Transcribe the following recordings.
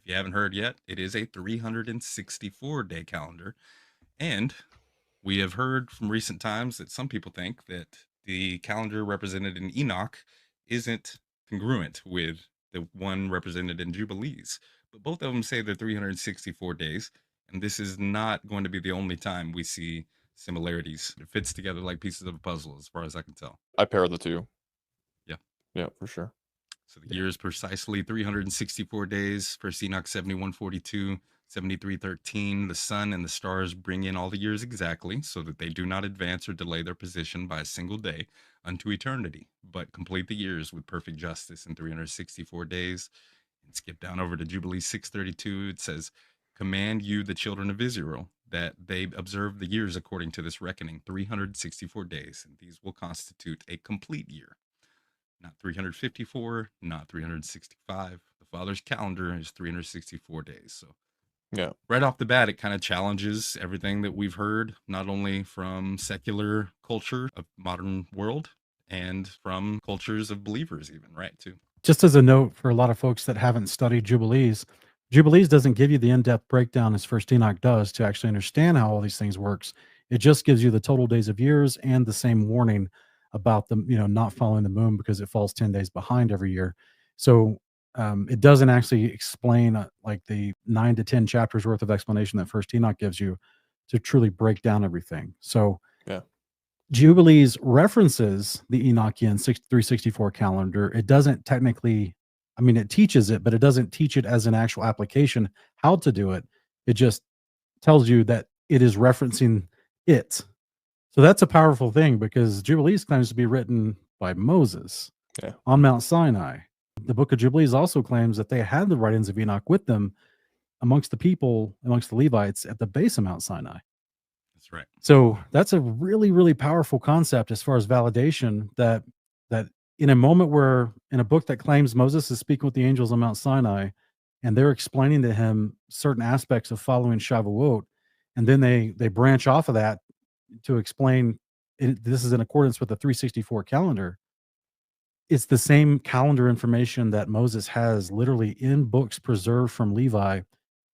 If you haven't heard yet, it is a 364-day calendar. And we have heard from recent times that some people think that the calendar represented in Enoch isn't congruent with the one represented in Jubilees. But both of them say they're 364 days. And this is not going to be the only time we see similarities. It fits together like pieces of a puzzle, as far as I can tell. I pair the two. Yeah. Yeah, for sure. So the year is precisely 364 days. First Enoch 71:42, 73:13. The sun and the stars bring in all the years exactly, so that they do not advance or delay their position by a single day unto eternity, but complete the years with perfect justice in 364 days. And skip down over to Jubilee 6:32. It says, "Command you, the children of Israel, that they observe the years according to this reckoning, 364 days, and these will constitute a complete year. Not 354, not 365. The Father's calendar is 364 days." So, Yeah. right off the bat, it kind of challenges everything that we've heard, not only from secular culture of modern world and from cultures of believers, even, right? Too. Just as a note for a lot of folks that haven't studied Jubilees, Jubilees doesn't give you the in-depth breakdown as First Enoch does to actually understand how all these things works. It just gives you the total days of years and the same warning about them, not following the moon because it falls 10 days behind every year. So it doesn't actually explain like the 9 to 10 chapters worth of explanation that First Enoch gives you to truly break down everything. So Yeah. Jubilees references the Enochian 364 calendar. It doesn't technically, it teaches it, but it doesn't teach it as an actual application how to do it. It just tells you that it is referencing it. So that's a powerful thing because Jubilees claims to be written by Moses on Mount Sinai. The book of Jubilees also claims that they had the writings of Enoch with them amongst the people, amongst the Levites at the base of Mount Sinai. That's right. So that's a really, really powerful concept as far as validation that in a moment where in a book that claims Moses is speaking with the angels on Mount Sinai and they're explaining to him certain aspects of following Shavuot, and then they branch off of that to explain this is in accordance with the 364 calendar. It's the same calendar information that Moses has literally in books preserved from Levi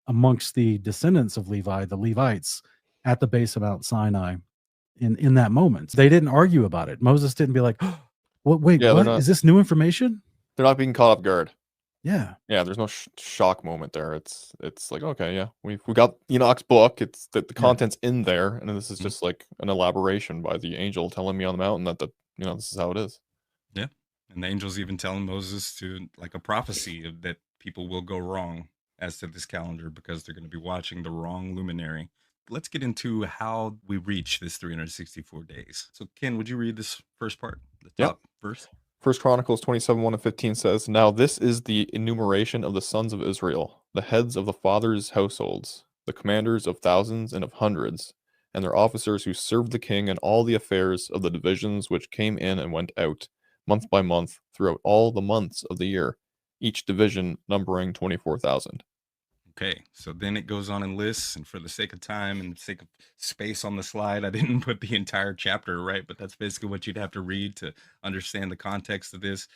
amongst the descendants of Levi, the Levites, at the base of Mount Sinai in that moment. They didn't argue about it. Moses didn't be like, oh, wait, what? Is this new information? They're not being caught off guard. Yeah. Yeah, there's no shock moment there. It's like, okay, yeah, we got Enoch's book. It's the content's in there, and this is just like an elaboration by the angel telling me on the mountain that this is how it is. Yeah. And the angel's even telling Moses to, like, a prophecy of that people will go wrong as to this calendar because they're going to be watching the wrong luminary. Let's get into how we reach this 364 days. So, Ken, would you read this first part, the top verse? First Chronicles 27:1-15 says, "Now this is the enumeration of the sons of Israel, the heads of the fathers' households, the commanders of thousands and of hundreds, and their officers who served the king in all the affairs of the divisions which came in and went out, month by month, throughout all the months of the year, each division numbering 24,000. Okay, so then it goes on and lists, and for the sake of time and the sake of space on the slide, I didn't put the entire chapter, right? But that's basically what you'd have to read to understand the context of this.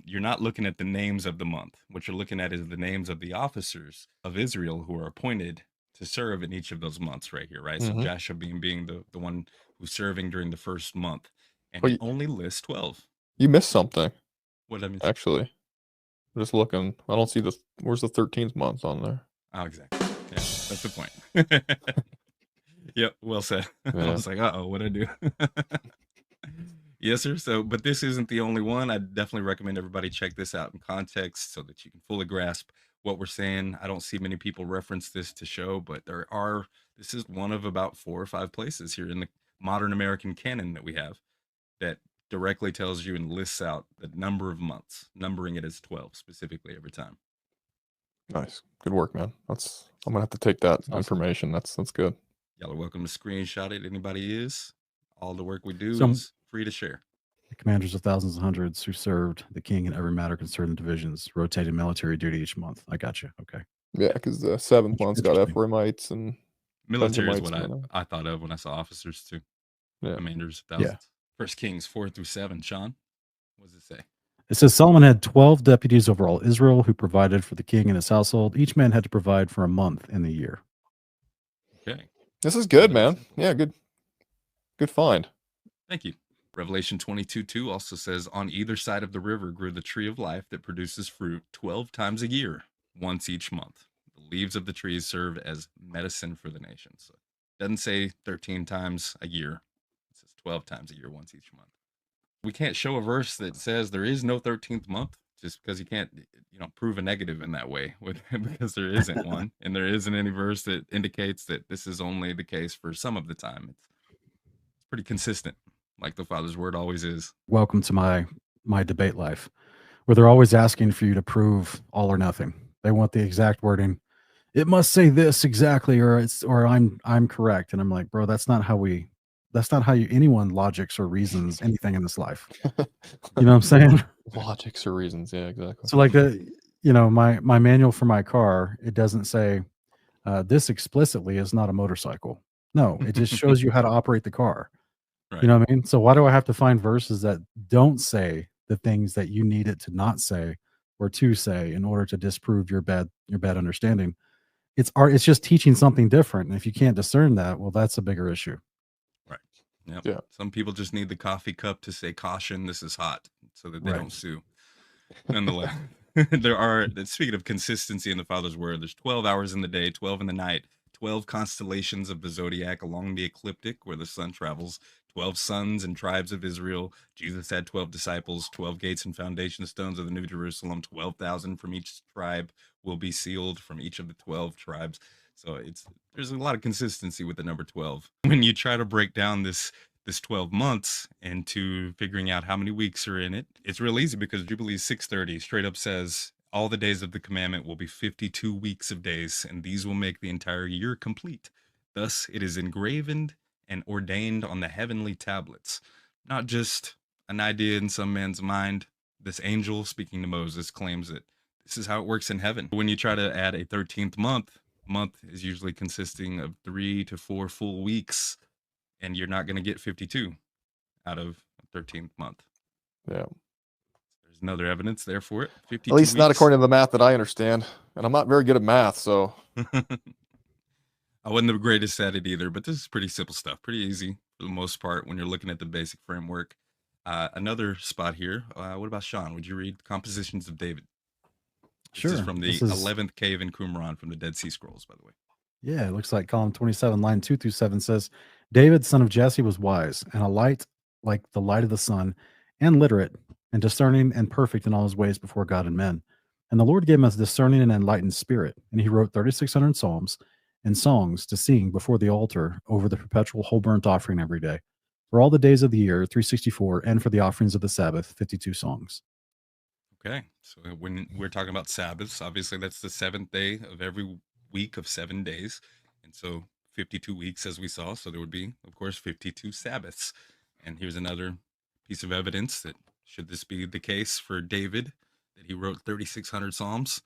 You're not looking at the names of the month. What you're looking at is the names of the officers of Israel who are appointed to serve in each of those months right here, right? So Joshua being the one who's serving during the first month, and it only lists 12. You missed something. What did I miss? Actually, I'm just looking. I don't see where's the 13th month on there? Oh, exactly. Yeah, that's the point. Yep, well said. I was like, uh-oh, what'd I do? Yes, sir. So, but this isn't the only one. I definitely recommend everybody check this out in context so that you can fully grasp what we're saying. I don't see many people reference this to show, but this is one of about 4 or 5 places here in the modern American canon that we have that directly tells you and lists out the number of months, numbering it as 12 specifically every time. Nice. Good work, man. I'm gonna have to take that information. That's good. Y'all are welcome to screenshot it. Anybody is. All the work we do is free to share. The commanders of thousands and hundreds who served the king in every matter concerning divisions, rotated military duty each month. I got you. Okay. Yeah, because the 7th month's got Ephraimites and military is what I thought of when I saw officers too. Yeah. Commanders of thousands. Yeah. 1 Kings 4-7. Sean, what does it say? It says Solomon had 12 deputies over all Israel who provided for the king and his household. Each man had to provide for a month in the year. Okay. This is good, Another man. example. Yeah, good find. Thank you. Revelation 22:2 also says, on either side of the river grew the tree of life that produces fruit 12 times a year, once each month. The leaves of the trees serve as medicine for the nations. So it doesn't say 13 times a year. It says 12 times a year, once each month. We can't show a verse that says there is no 13th month just because you can't, prove a negative in that way because there isn't one. And there isn't any verse that indicates that this is only the case for some of the time. It's pretty consistent, like the Father's word always is. Welcome to my debate life, where they're always asking for you to prove all or nothing. They want the exact wording. It must say this exactly, or I'm correct. And I'm like, bro, that's not how anyone logics or reasons anything in this life. You know what I'm saying? Logics or reasons. Yeah, exactly. So like my manual for my car, it doesn't say this explicitly is not a motorcycle. No, it just shows you how to operate the car. Right. You know what I mean? So why do I have to find verses that don't say the things that you need it to not say or to say in order to disprove your bad understanding? It's just teaching something different. And if you can't discern that, well, that's a bigger issue. Right. Yep. Yeah. Some people just need the coffee cup to say caution, this is hot, so that they Right. don't sue. Nonetheless, speaking of consistency in the Father's word, there's 12 hours in the day, 12 in the night, 12 constellations of the zodiac along the ecliptic where the sun travels, 12 sons and tribes of Israel. Jesus had 12 disciples, 12 gates and foundation stones of the New Jerusalem, 12,000 from each tribe will be sealed from each of the 12 tribes. So there's a lot of consistency with the number 12. When you try to break down this 12 months into figuring out how many weeks are in it, it's real easy because Jubilees 6:30 straight up says all the days of the commandment will be 52 weeks of days, and these will make the entire year complete. Thus it is engraven and ordained on the heavenly tablets. Not just an idea in some man's mind. This angel speaking to Moses claims that this is how it works in heaven. When you try to add a 13th month is usually consisting of 3 to 4 full weeks, and you're not going to get 52 out of a 13th month. Yeah. There's another evidence there for it. 52 At least not weeks. according to the math that I understand. And I'm not very good at math, so. I wasn't the greatest at it either, but this is pretty simple stuff. Pretty easy for the most part when you're looking at the basic framework. Another spot here. What about Sean? Would you read Compositions of David? Sure. This is from the 11th cave in Qumran from the Dead Sea Scrolls, by the way. Yeah, it looks like column 27, line 2 through 7 says, David, son of Jesse, was wise and a light like the light of the sun, and literate, and discerning and perfect in all his ways before God and men. And the Lord gave him a discerning and enlightened spirit, and he wrote 3,600 psalms and songs to sing before the altar over the perpetual whole burnt offering every day, for all the days of the year, 364, and for the offerings of the Sabbath, 52 songs. Okay, so when we're talking about Sabbaths, obviously that's the seventh day of every week of 7 days, and so 52 weeks as we saw, so there would be, of course, 52 Sabbaths. And here's another piece of evidence that should this be the case for David, that he wrote 3,600 psalms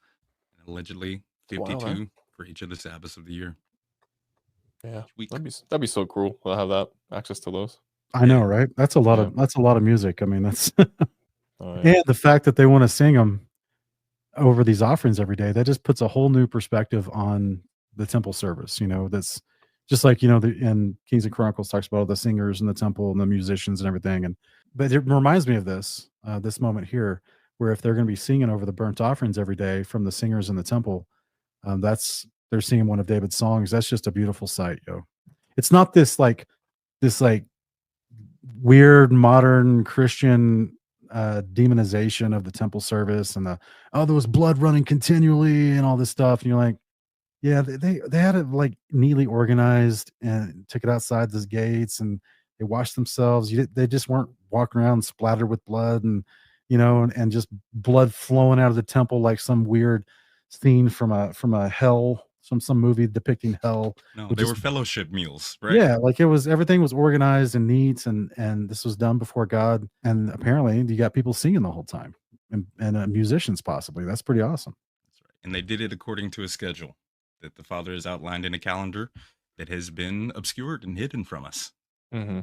and allegedly 52 for each of the Sabbaths of the year. Yeah, that'd be so cool to have that access to those. I know, right? That's a lot of music. I mean, that's Oh, yeah. and the fact that they want to sing them over these offerings every day, that just puts a whole new perspective on the temple service. That's just like, in Kings and Chronicles talks about all the singers in the temple and the musicians and everything. But it reminds me of this moment here, where if they're going to be singing over the burnt offerings every day from the singers in the temple, they're singing one of David's songs. That's just a beautiful sight, It's not this weird modern Christian demonization of the temple service and there was blood running continually and all this stuff. And you're like, yeah, they had it like neatly organized and took it outside the gates and they washed themselves. They just weren't walking around splattered with blood and and just blood flowing out of the temple like some weird scene from a hell, some movie depicting hell. No, they were fellowship meals, right? Yeah, like everything was organized and neat, and this was done before God. And apparently, you got people singing the whole time, and musicians possibly. That's pretty awesome. That's right. And they did it according to a schedule that the Father has outlined in a calendar that has been obscured and hidden from us. Mm-hmm.